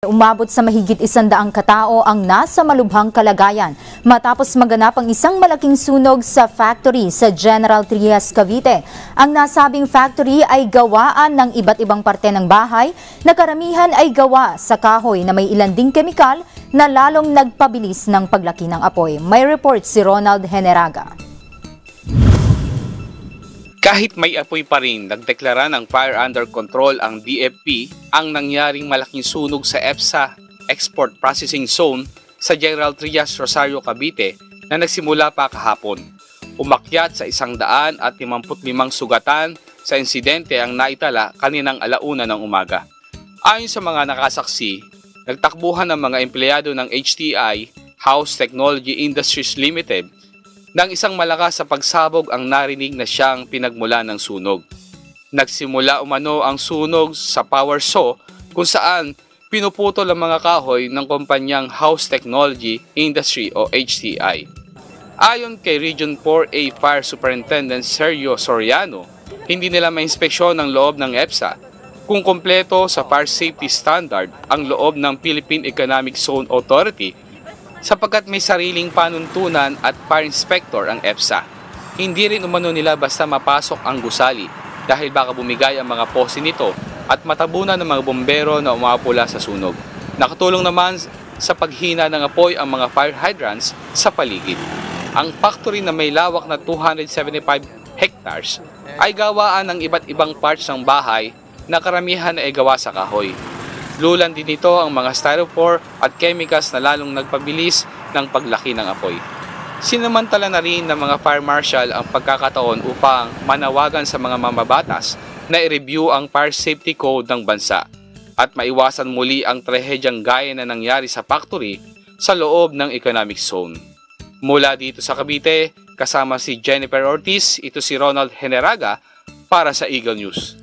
Umabot sa mahigit 100 katao ang nasa malubhang kalagayan matapos maganap ang isang malaking sunog sa factory sa General Trias, Cavite. Ang nasabing factory ay gawaan ng iba't ibang parte ng bahay na karamihan ay gawa sa kahoy na may ilan ding kemikal na lalong nagpabilis ng paglaki ng apoy. May report si Ronald Heneraga. Kahit may apoy pa rin, nagdeklara ng fire under control ang DFP ang nangyaring malaking sunog sa EPSA Export Processing Zone sa General Trias, Rosario, Cavite na nagsimula pa kahapon. Umakyat sa 155 sugatan sa insidente ang naitala kaninang alauna ng umaga. Ayon sa mga nakasaksi, nagtakbuhan ng mga empleyado ng HTI, House Technology Industries Limited, nang isang malakas sa pagsabog ang narinig na siyang pinagmula ng sunog. Nagsimula umano ang sunog sa power saw kung saan pinuputol ang mga kahoy ng kumpanyang House Technology Industry o HTI. Ayon kay Region 4A Fire Superintendent Sergio Soriano, hindi nila mainspeksyon ang loob ng EPSA kung kumpleto sa fire safety standard ang loob ng Philippine Economic Zone Authority sapagkat may sariling panuntunan at fire inspector ang EPSA. Hindi rin umano nila basta mapasok ang gusali dahil baka bumigay ang mga pose nito at matabunan ng mga bombero na umapula sa sunog. Nakatulong naman sa paghina ng apoy ang mga fire hydrants sa paligid. Ang factory na may lawak na 275 hectares ay gawaan ng iba't ibang parts ng bahay na karamihan ay gawa sa kahoy. Lulan din ito ang mga styrofoam at chemicals na lalong nagpabilis ng paglaki ng apoy. Sinamantala na rin ng mga fire marshal ang pagkakataon upang manawagan sa mga mamabatas na i-review ang fire safety code ng bansa at maiwasan muli ang trahedyang gaya na nangyari sa factory sa loob ng economic zone. Mula dito sa Cavite, kasama si Jennifer Ortiz, ito si Ronald Heneraga para sa Eagle News.